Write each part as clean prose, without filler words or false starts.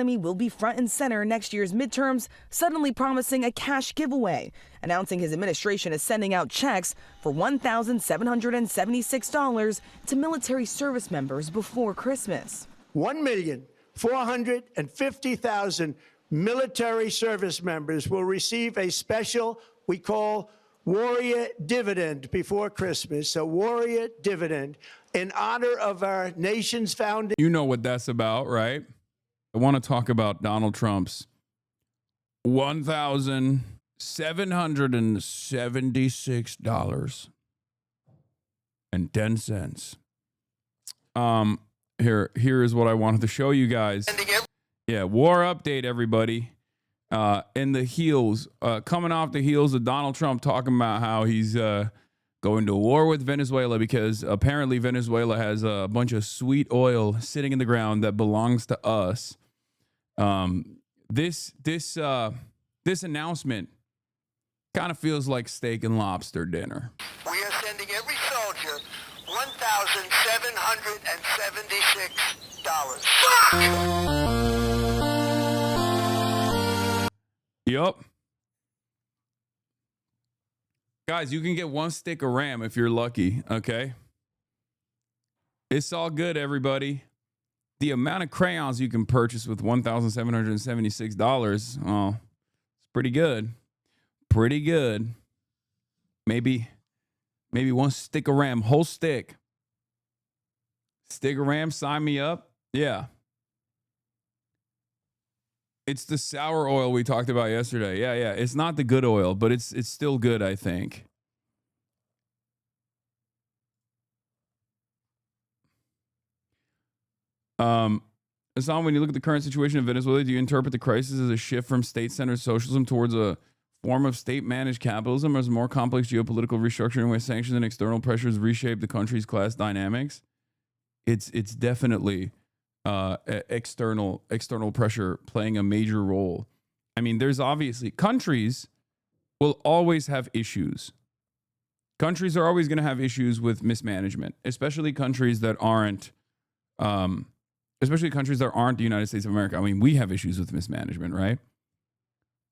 economy will be front and center in next year's midterms, suddenly promising a cash giveaway, announcing his administration is sending out checks for $1,776 to military service members before Christmas. 1,450,000 military service members will receive a special, we call warrior dividend before Christmas, a warrior dividend in honor of our nation's founding. You know what that's about, right? I want to talk about Donald Trump's $1,776.10. Here is what I wanted to show you guys. Yeah, war update, everybody. In the heels, coming off the heels of Donald Trump talking about how he's going to war with Venezuela because apparently Venezuela has a bunch of sweet oil sitting in the ground that belongs to us. This announcement kind of feels like steak and lobster dinner. We are sending every soldier $1,776. Yup. Guys, you can get one stick of RAM if you're lucky, okay? It's all good, everybody. The amount of crayons you can purchase with $1,776, oh, it's pretty good. Pretty good. Maybe one stick of RAM, whole stick. Stick of RAM, sign me up. Yeah. It's the sour oil we talked about yesterday. Yeah. It's not the good oil, but it's still good, I think. Hasan, when you look at the current situation in Venezuela, do you interpret the crisis as a shift from state-centered socialism towards a form of state-managed capitalism, or as a more complex geopolitical restructuring where sanctions and external pressures reshape the country's class dynamics? It's definitely external pressure playing a major role. I mean, there's obviously countries will always have issues. Countries are always going to have issues with mismanagement, especially countries that aren't the United States of America. I mean, we have issues with mismanagement, right?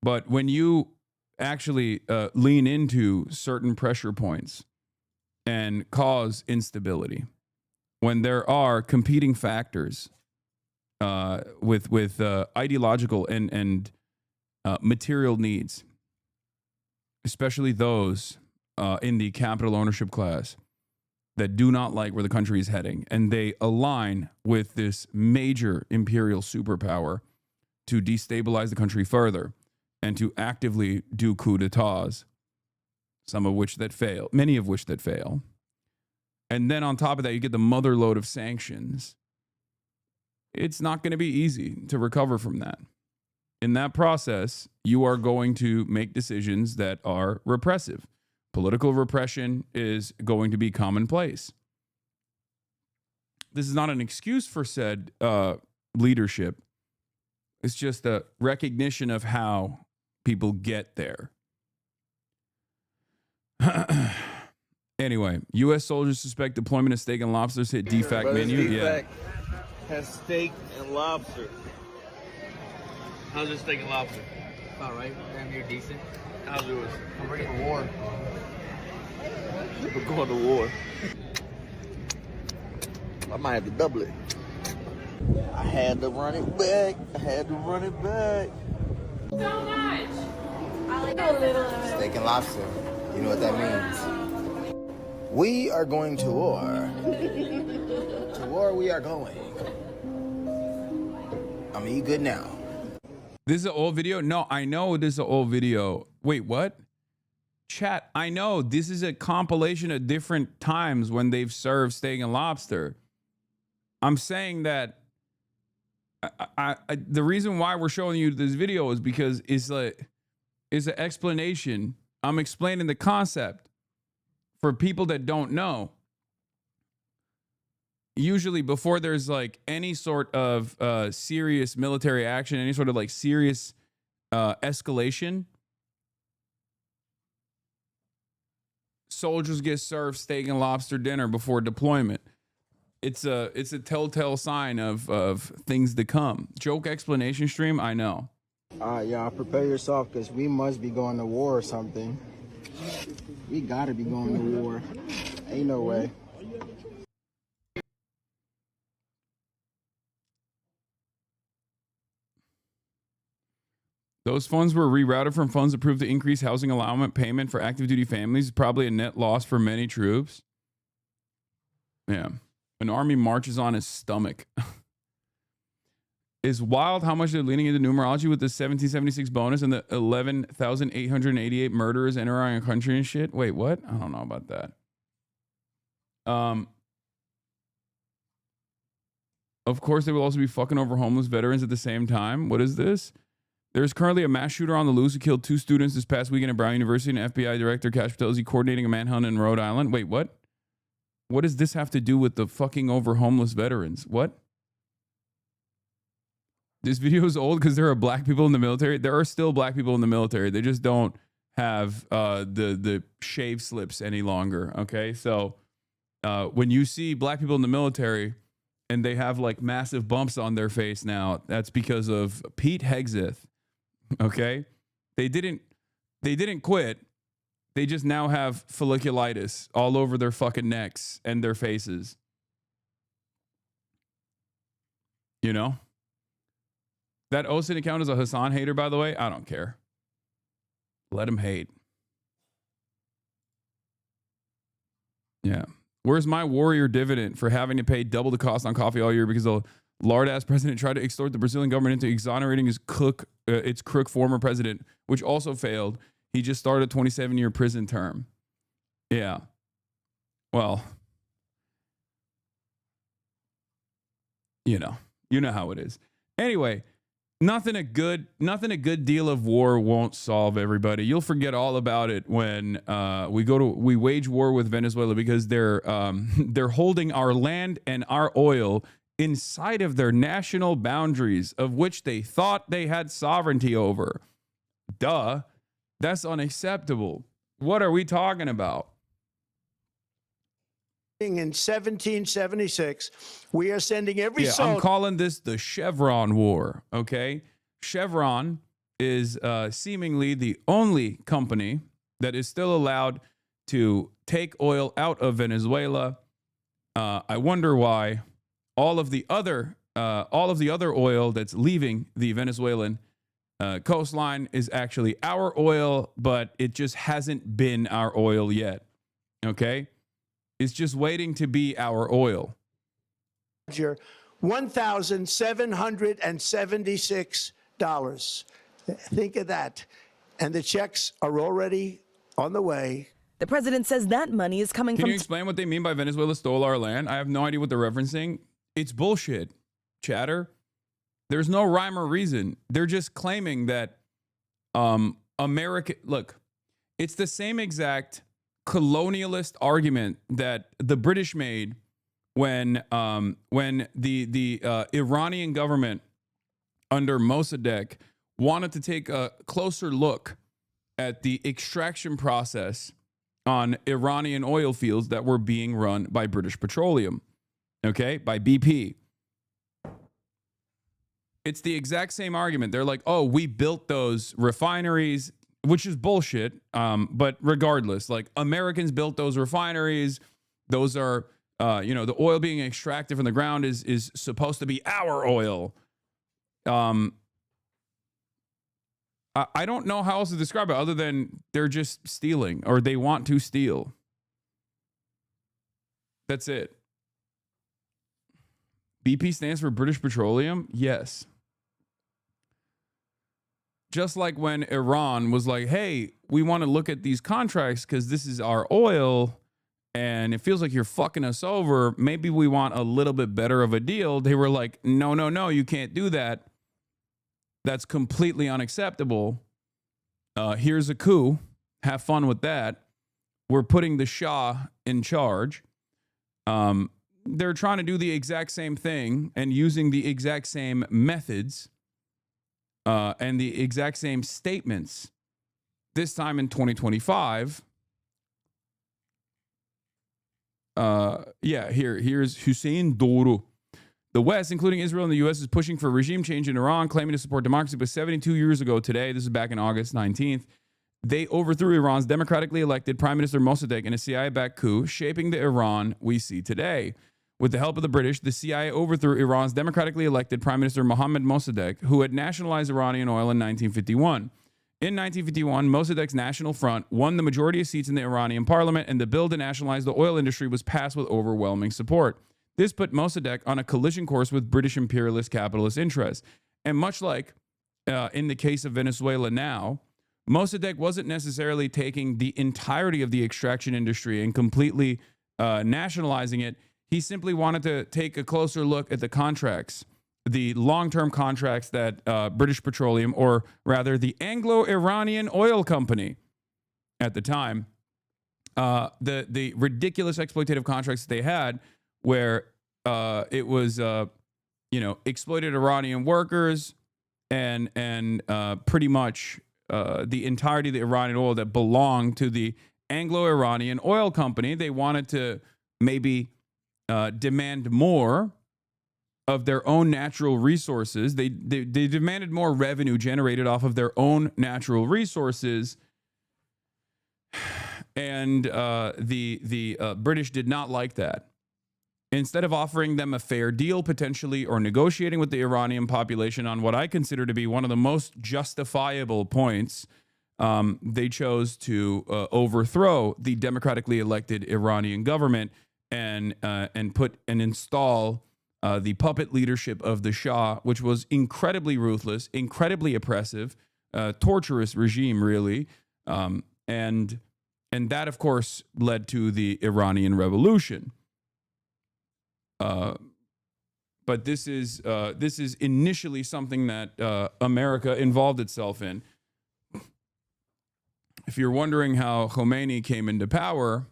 But when you actually lean into certain pressure points and cause instability, when there are competing factors with ideological and material needs, especially those in the capital ownership class that do not like where the country is heading, and they align with this major imperial superpower to destabilize the country further and to actively do coups d'etats, some of which that fail, many of which that fail. And then on top of that, you get the mother load of sanctions. It's not going to be easy to recover from that. In that process, you are going to make decisions that are repressive. Political repression is going to be commonplace. This is not an excuse for said leadership. It's just a recognition of how people get there. Anyway, U.S. soldiers suspect deployment of steak and lobsters hit DFAC menu. Yeah. Has steak and lobster. How's your steak and lobster? All right, damn near decent. How's yours? I'm ready for war. We're going to war. I might have to double it. I had to run it back. So much. I like a little of it. Steak and lobster. You know what that means? We are going to war. To war we are going. I'm eat good now. This is an old video? No, I know this is an old video. Wait, what? Chat, I know this is a compilation of different times when they've served steak and lobster. I'm saying that the reason why we're showing you this video is because it's an explanation. I'm explaining the concept for people that don't know. Usually before there's like any sort of serious military action, any sort of like serious escalation, soldiers get served steak and lobster dinner before deployment. It's a telltale sign of things to come. Joke explanation stream, I know. Y'all prepare yourself because we must be going to war or something. We gotta be going to war. Ain't no way. Those funds were rerouted from funds approved to increase housing allowance payment for active duty families. Probably a net loss for many troops. Yeah. An army marches on his stomach. Is wild how much they're leaning into numerology with the 1776 bonus and the 11,888 murderers entering our country and shit. Wait, what? I don't know about that. Of course, they will also be fucking over homeless veterans at the same time. What is this? There's currently a mass shooter on the loose who killed 2 students this past weekend at Brown University, and FBI Director Cash Patel is coordinating a manhunt in Rhode Island. Wait, what? What does this have to do with the fucking over homeless veterans? What? This video is old because there are black people in the military. There are still black people in the military. They just don't have the shave slips any longer. Okay, so when you see black people in the military and they have like massive bumps on their face now, that's because of Pete Hegseth. Okay, they didn't quit. They just now have folliculitis all over their fucking necks and their faces. You know? That OSIN account is a Hasan hater, by the way. I don't care. Let him hate. Yeah. Where's my warrior dividend for having to pay double the cost on coffee all year because the lard-ass president tried to extort the Brazilian government into exonerating its crook former president, which also failed. He just started a 27-year prison term. Yeah. Well, you know how it is. Anyway, nothing a good deal of war won't solve, everybody. You'll forget all about it when we wage war with Venezuela because they're holding our land and our oil inside of their national boundaries, of which they thought they had sovereignty over. Duh. That's unacceptable. What are we talking about? In 1776, we are sending every soldier. I'm calling this the Chevron War, okay? Chevron is seemingly the only company that is still allowed to take oil out of Venezuela. I wonder why all of the other oil that's leaving the Venezuelan coastline is actually our oil, but it just hasn't been our oil yet. Okay? It's just waiting to be our oil. $1,776. Think of that. And the checks are already on the way. The president says that money is coming Can from... you explain what they mean by Venezuela stole our land? I have no idea what they're referencing. It's bullshit, chatter. There's no rhyme or reason. They're just claiming that America... Look, it's the same exact colonialist argument that the British made when the Iranian government under Mossadegh wanted to take a closer look at the extraction process on Iranian oil fields that were being run by British Petroleum, okay, by BP. It's the exact same argument. They're like, oh, we built those refineries, which is bullshit. But regardless, like Americans built those refineries. Those are, the oil being extracted from the ground is supposed to be our oil. I don't know how else to describe it other than they're just stealing or they want to steal. That's it. BP stands for British Petroleum? Yes. Just like when Iran was like, hey, we want to look at these contracts because this is our oil and it feels like you're fucking us over. Maybe we want a little bit better of a deal. They were like, no, you can't do that. That's completely unacceptable. Here's a coup. Have fun with that. We're putting the Shah in charge. They're trying to do the exact same thing and using the exact same methods and the exact same statements. This time in 2025, here's Hussein Doru. The West, including Israel and the U.S., is pushing for regime change in Iran, claiming to support democracy. But 72 years ago today, this is back in August 19th, they overthrew Iran's democratically elected Prime Minister Mossadegh in a CIA-backed coup, shaping the Iran we see today. With the help of the British, the CIA overthrew Iran's democratically elected Prime Minister Mohammad Mossadegh, who had nationalized Iranian oil in 1951. In 1951, Mossadegh's National Front won the majority of seats in the Iranian parliament, and the bill to nationalize the oil industry was passed with overwhelming support. This put Mossadegh on a collision course with British imperialist capitalist interests. And much like in the case of Venezuela now, Mossadegh wasn't necessarily taking the entirety of the extraction industry and completely nationalizing it. He simply wanted to take a closer look at the contracts, the long-term contracts that British Petroleum, or rather the Anglo-Iranian Oil Company at the time, the ridiculous exploitative contracts that they had, where it was, exploited Iranian workers and pretty much the entirety of the Iranian oil that belonged to the Anglo-Iranian Oil Company. They wanted to maybe demand more of their own natural resources. They demanded more revenue generated off of their own natural resources. And the British did not like that. Instead of offering them a fair deal potentially, or negotiating with the Iranian population on what I consider to be one of the most justifiable points, they chose to overthrow the democratically elected Iranian government and install the puppet leadership of the Shah, which was incredibly ruthless, incredibly oppressive, torturous regime, really, and that, of course, led to the Iranian Revolution. But this is initially something that America involved itself in. If you're wondering how Khomeini came into power,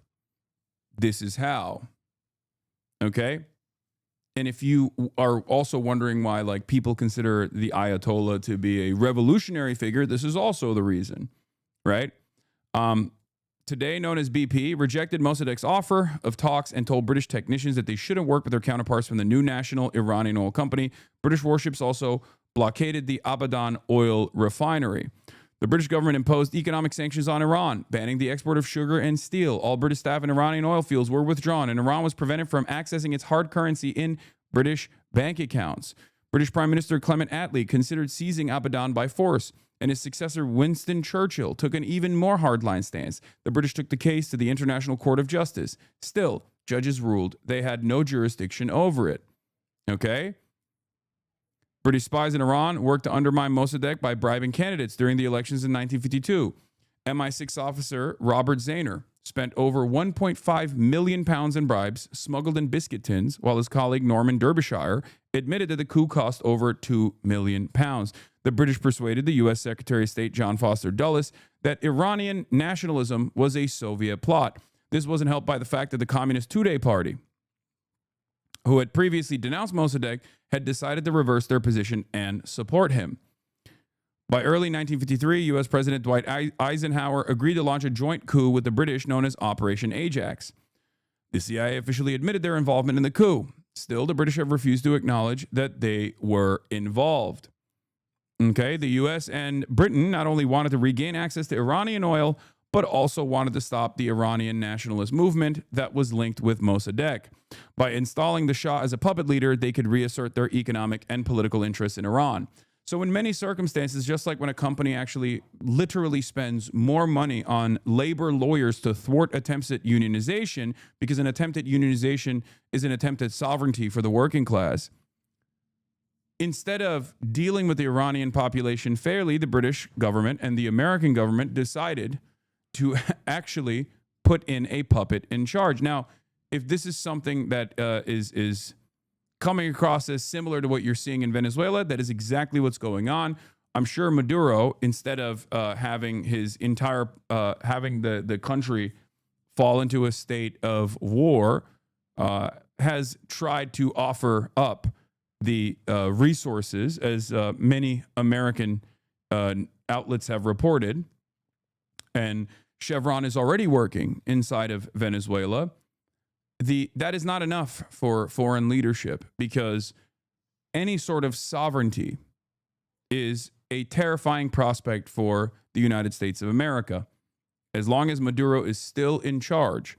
this is how. Okay? And if you are also wondering why, like, people consider the Ayatollah to be a revolutionary figure, this is also the reason, right? Today known as BP, rejected Mossadegh's offer of talks and told British technicians that they shouldn't work with their counterparts from the new national Iranian oil company. British warships also blockaded the Abadan oil refinery. The British government imposed economic sanctions on Iran, banning the export of sugar and steel. All British staff in Iranian oil fields were withdrawn, and Iran was prevented from accessing its hard currency in British bank accounts. British Prime Minister Clement Attlee considered seizing Abadan by force, and his successor Winston Churchill took an even more hardline stance. The British took the case to the International Court of Justice. Still, judges ruled they had no jurisdiction over it. Okay? British spies in Iran worked to undermine Mossadegh by bribing candidates during the elections in 1952. MI6 officer Robert Zahner spent over 1.5 million pounds in bribes smuggled in biscuit tins, while his colleague Norman Derbyshire admitted that the coup cost over 2 million pounds. The British persuaded the U.S. Secretary of State John Foster Dulles that Iranian nationalism was a Soviet plot. This wasn't helped by the fact that the Communist Tudeh Party, who had previously denounced Mossadegh, had decided to reverse their position and support him. By early 1953, U.S. President Dwight Eisenhower agreed to launch a joint coup with the British known as Operation Ajax. The CIA officially admitted their involvement in the coup. Still, the British have refused to acknowledge that they were involved. Okay, the U.S. and Britain not only wanted to regain access to Iranian oil, but also wanted to stop the Iranian nationalist movement that was linked with Mossadegh. By installing the Shah as a puppet leader, they could reassert their economic and political interests in Iran. So in many circumstances, just like when a company actually literally spends more money on labor lawyers to thwart attempts at unionization, because an attempt at unionization is an attempt at sovereignty for the working class, instead of dealing with the Iranian population fairly, the British government and the American government decided to actually put in a puppet in charge. Now, if this is something that is coming across as similar to what you're seeing in Venezuela, that is exactly what's going on. I'm sure Maduro, instead of having his entire having the country fall into a state of war, has tried to offer up the resources, as many American outlets have reported. And Chevron is already working inside of Venezuela. that is not enough for foreign leadership, because any sort of sovereignty is a terrifying prospect for the United States of America. As long as Maduro is still in charge,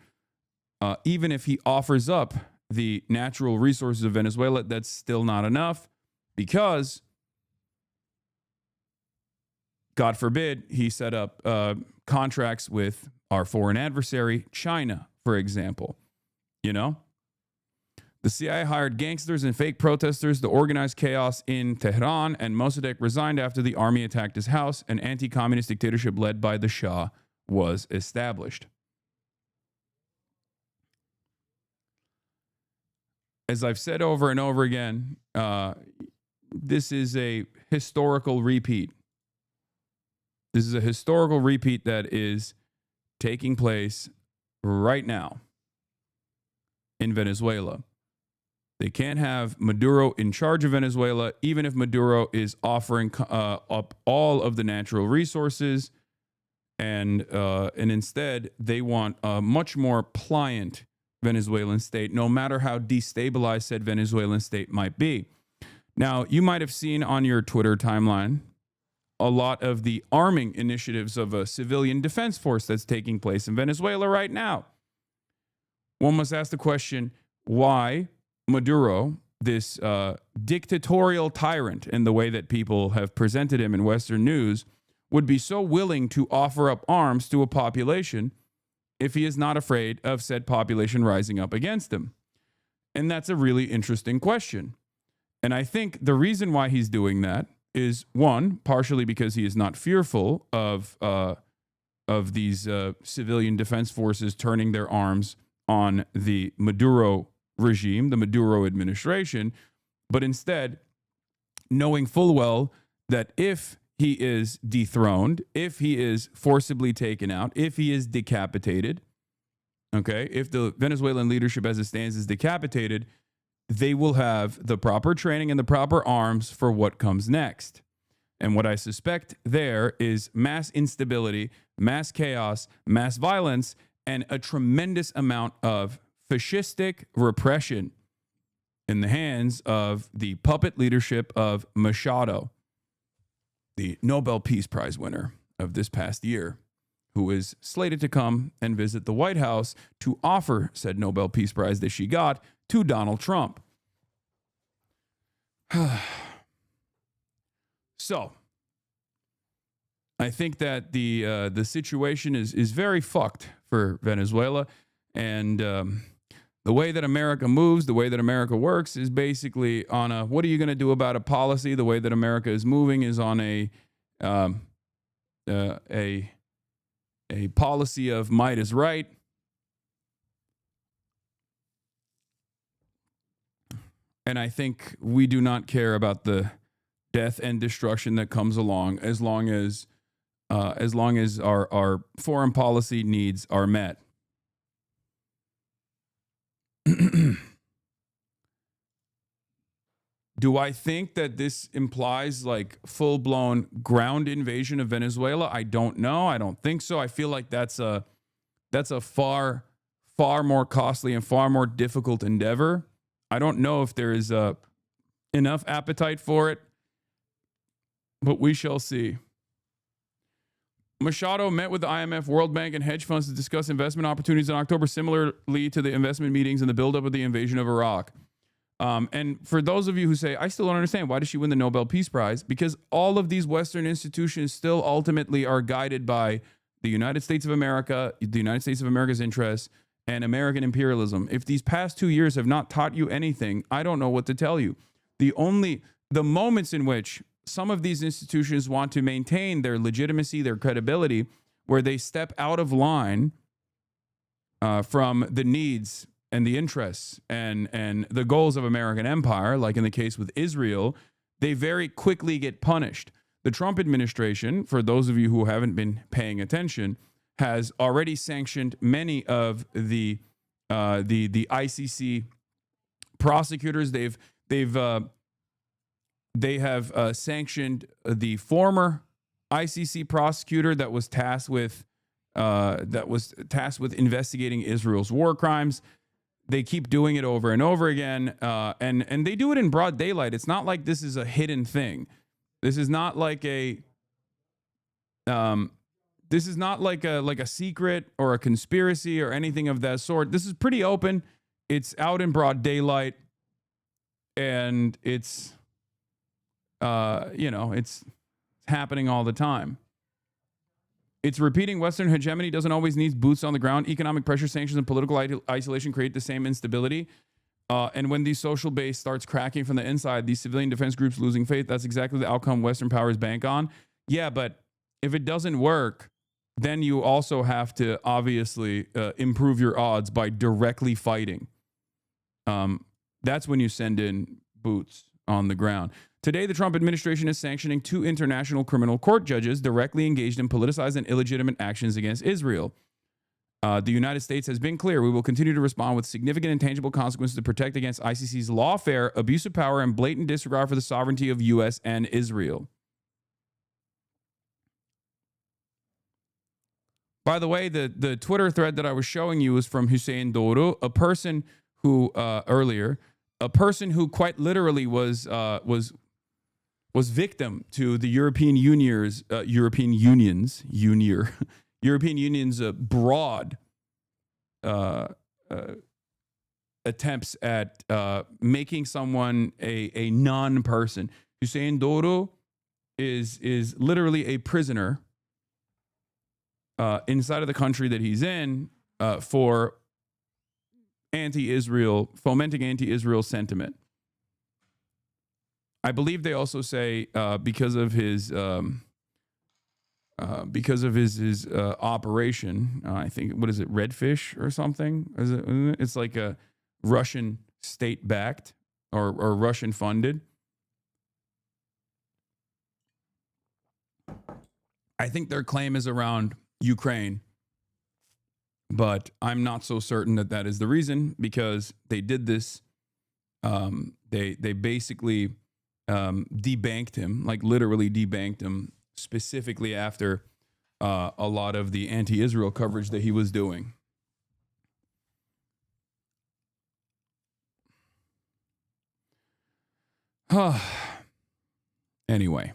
even if he offers up the natural resources of Venezuela, that's still not enough, because, God forbid, he set up contracts with our foreign adversary, China, for example. You know? The CIA hired gangsters and fake protesters to organize chaos in Tehran, and Mossadegh resigned after the army attacked his house. An anti-communist dictatorship led by the Shah was established. As I've said over and over again, this is a historical repeat. This is a historical repeat that is taking place right now in Venezuela. They can't have Maduro in charge of Venezuela, even if Maduro is offering up all of the natural resources, and instead they want a much more pliant Venezuelan state, no matter how destabilized said Venezuelan state might be. Now, you might have seen on your Twitter timeline a lot of the arming initiatives of a civilian defense force that's taking place in Venezuela right now. One must ask the question, why Maduro, this dictatorial tyrant in the way that people have presented him in Western news, would be so willing to offer up arms to a population if he is not afraid of said population rising up against him? And that's a really interesting question. And I think the reason why he's doing that is, one, partially because he is not fearful of these civilian defense forces turning their arms on the Maduro regime, the Maduro administration, but instead knowing full well that if he is dethroned, if he is forcibly taken out, if he is decapitated, okay, if the Venezuelan leadership as it stands is decapitated, they will have the proper training and the proper arms for what comes next. And what I suspect there is mass instability, mass chaos, mass violence, and a tremendous amount of fascistic repression in the hands of the puppet leadership of Machado, the Nobel Peace Prize winner of this past year, who is slated to come and visit the White House to offer said Nobel Peace Prize that she got to Donald Trump. So, I think that the situation is very fucked for Venezuela, and the way that America moves, the way that America works, is basically on a what are you going to do about a policy? The way that America is moving is on a policy of might is right. And I think we do not care about the death and destruction that comes along as long as our foreign policy needs are met. Do I think that this implies like full-blown ground invasion of Venezuela? I don't know. I don't think so. I feel like that's a far more costly and far more difficult endeavor. I don't know if there is enough appetite for it, but we shall see. Machado met with the IMF, World Bank, and hedge funds to discuss investment opportunities in October, similarly to the investment meetings and the buildup of the invasion of Iraq. And for those of you who say, I still don't understand, why did she win the Nobel Peace Prize? Because all of these Western institutions still ultimately are guided by the United States of America, the United States of America's interests, and American imperialism. If these past 2 years have not taught you anything, I don't know what to tell you. The moments in which some of these institutions want to maintain their legitimacy, their credibility, where they step out of line from the needs and the interests and the goals of American empire, like in the case with Israel, they very quickly get punished. The Trump administration, for those of you who haven't been paying attention, has already sanctioned many of the ICC prosecutors. They have sanctioned the former ICC prosecutor that was tasked with investigating Israel's war crimes. they keep doing it over and over again, and they do it in broad daylight. It's not like this is a hidden thing. This is not like a secret or a conspiracy or anything of that sort. This is pretty open. It's out in broad daylight, and it's it's happening all the time. It's repeating Western hegemony doesn't always need boots on the ground. Economic pressure, sanctions, and political isolation create the same instability. And when the social base starts cracking from the inside, these civilian defense groups losing faith, that's exactly the outcome Western powers bank on. Yeah, but if it doesn't work, then you also have to obviously improve your odds by directly fighting. That's when you send in boots on the ground. Today, the Trump administration is sanctioning 2 international criminal court judges directly engaged in politicized and illegitimate actions against Israel. The United States has been clear. We will continue to respond with significant and tangible consequences to protect against ICC's lawfare, abuse of power, and blatant disregard for the sovereignty of U.S. and Israel. By the way, the Twitter thread that I was showing you was from Hussein Doru, a person who quite literally was victim to the European Union's broad attempts at making someone a non-person. Hussein Doru is literally a prisoner inside of the country that he's in for fomenting anti-Israel sentiment. I believe they also say because of his operation, I think, what is it, Redfish or something? It's like a Russian state-backed or Russian funded. I think their claim is around Ukraine, but I'm not so certain that that is the reason, because they did this. They basically debanked him, like literally debanked him, specifically after a lot of the anti-Israel coverage that he was doing. Anyway,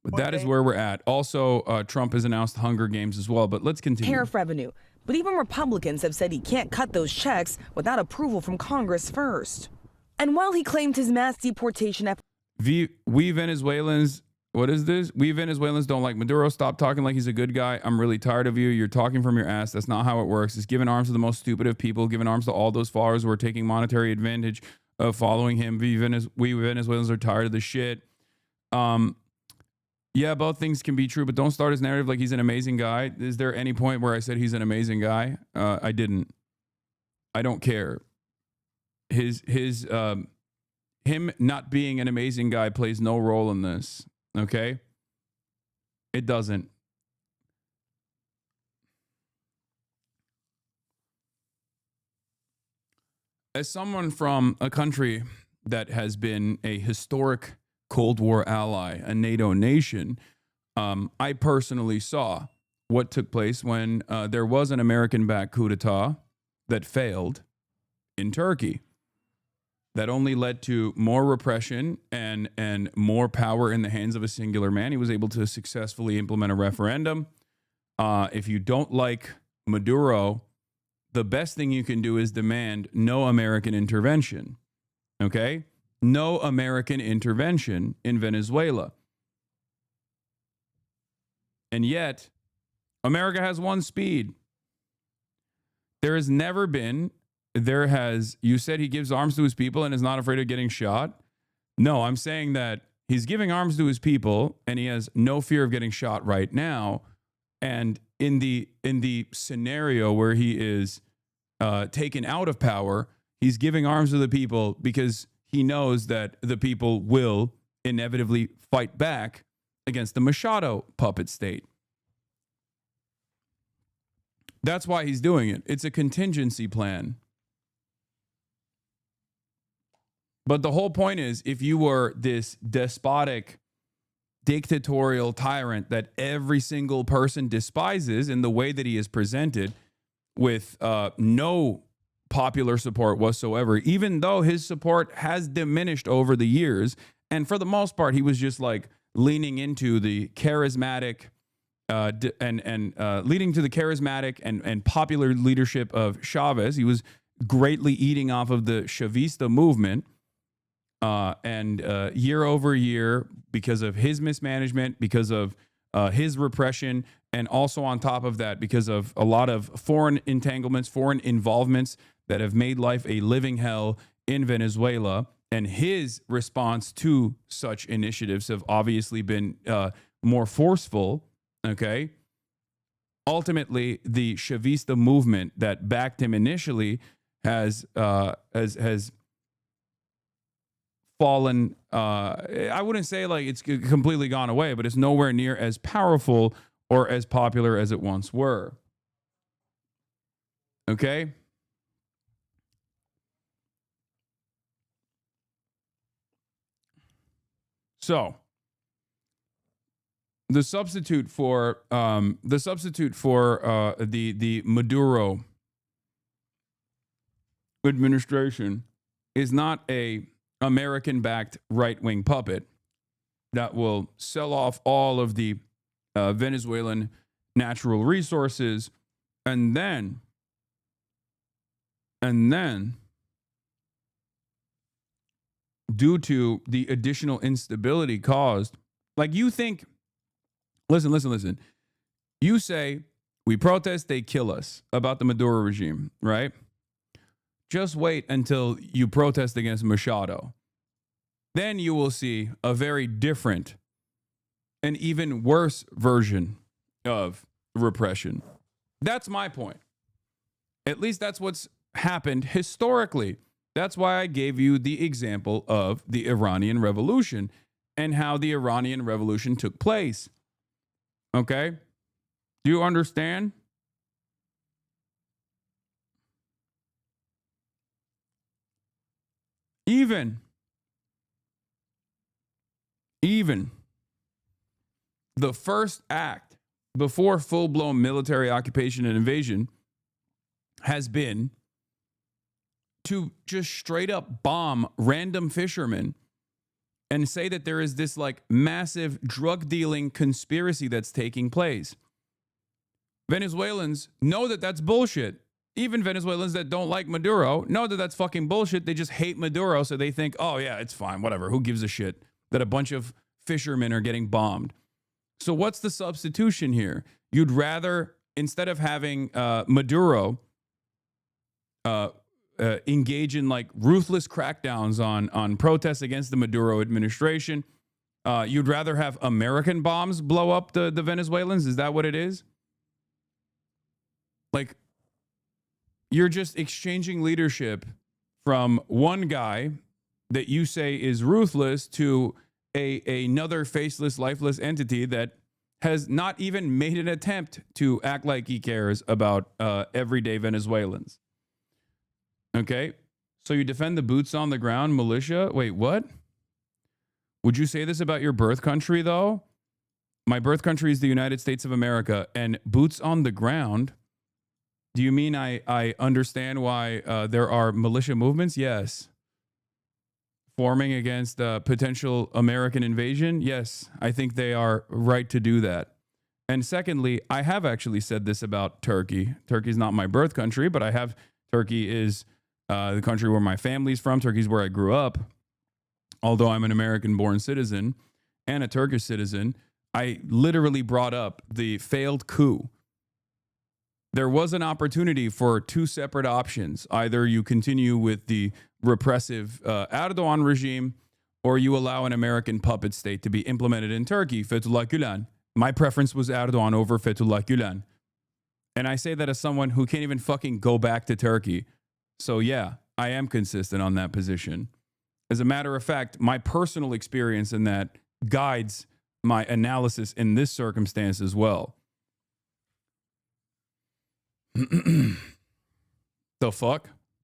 but that is where we're at. Also, Trump has announced Hunger Games as well, but let's continue. Tariff revenue. But even Republicans have said he can't cut those checks without approval from Congress first. And while he claimed his mass deportation efforts, we Venezuelans, what is this? We Venezuelans don't like Maduro. Stop talking like he's a good guy. I'm really tired of you. You're talking from your ass. That's not how it works. It's giving arms to the most stupid of people, giving arms to all those followers who are taking monetary advantage of following him. We Venezuelans are tired of the shit. Yeah, both things can be true, but don't start his narrative like he's an amazing guy. Is there any point where I said he's an amazing guy? I didn't. I don't care. Him not being an amazing guy plays no role in this. Okay? It doesn't. As someone from a country that has been a historic Cold War ally, a NATO nation, I personally saw what took place when there was an American-backed coup d'etat that failed in Turkey. That only led to more repression and more power in the hands of a singular man. He was able to successfully implement a referendum. If you don't like Maduro, the best thing you can do is demand no American intervention. Okay? No American intervention in Venezuela. And yet, America has one speed. There has never been, you said he gives arms to his people and is not afraid of getting shot. No, I'm saying that he's giving arms to his people and he has no fear of getting shot right now. And in the scenario where he is taken out of power, he's giving arms to the people because he knows that the people will inevitably fight back against the Machado puppet state. That's why he's doing it. It's a contingency plan. But the whole point is, if you were this despotic, dictatorial tyrant that every single person despises in the way that he is presented, with no popular support whatsoever, even though his support has diminished over the years. And for the most part, he was just like leaning into the charismatic leading to the charismatic and popular leadership of Chavez. He was greatly eating off of the Chavista movement. And year over year, because of his mismanagement, because of his repression, and also on top of that, because of a lot of foreign entanglements, foreign involvements that have made life a living hell in Venezuela, and his response to such initiatives have obviously been more forceful, okay? Ultimately, the Chavista movement that backed him initially has fallen. I wouldn't say like it's completely gone away, but it's nowhere near as powerful or as popular as it once were. Okay? So, the substitute for the Maduro administration is not a American-backed right-wing puppet that will sell off all of the Venezuelan natural resources and then due to the additional instability caused, like you think, listen. You say, we protest, they kill us about the Maduro regime, right? Just wait until you protest against Machado. Then you will see a very different and even worse version of repression. That's my point. At least that's what's happened historically. That's why I gave you the example of the Iranian Revolution and how the Iranian Revolution took place. Okay? Do you understand? Even the first act before full-blown military occupation and invasion has been to just straight up bomb random fishermen and say that there is this like massive drug dealing conspiracy that's taking place. Venezuelans know that that's bullshit. Even Venezuelans that don't like Maduro know that that's fucking bullshit. They just hate Maduro, so they think, oh yeah, it's fine, whatever. Who gives a shit that a bunch of fishermen are getting bombed? So what's the substitution here? You'd rather, instead of having Maduro engage in like ruthless crackdowns on protests against the Maduro administration, you'd rather have American bombs blow up the Venezuelans? Is that what it is? Like, you're just exchanging leadership from one guy that you say is ruthless to another faceless, lifeless entity that has not even made an attempt to act like he cares about everyday Venezuelans. Okay? So you defend the boots on the ground militia? Wait, what? Would you say this about your birth country, though? My birth country is the United States of America, and boots on the ground... Do you mean I understand why there are militia movements? Yes. Forming against potential American invasion? Yes, I think they are right to do that. And secondly, I have actually said this about Turkey. Turkey is not my birth country, but Turkey is the country where my family's from. Turkey's where I grew up. Although I'm an American-born citizen and a Turkish citizen, I literally brought up the failed coup. There was an opportunity for two separate options. Either you continue with the repressive Erdogan regime, or you allow an American puppet state to be implemented in Turkey, Fethullah Gülen. My preference was Erdogan over Fethullah Gülen. And I say that as someone who can't even fucking go back to Turkey. So yeah, I am consistent on that position. As a matter of fact, my personal experience in that guides my analysis in this circumstance as well. The fuck?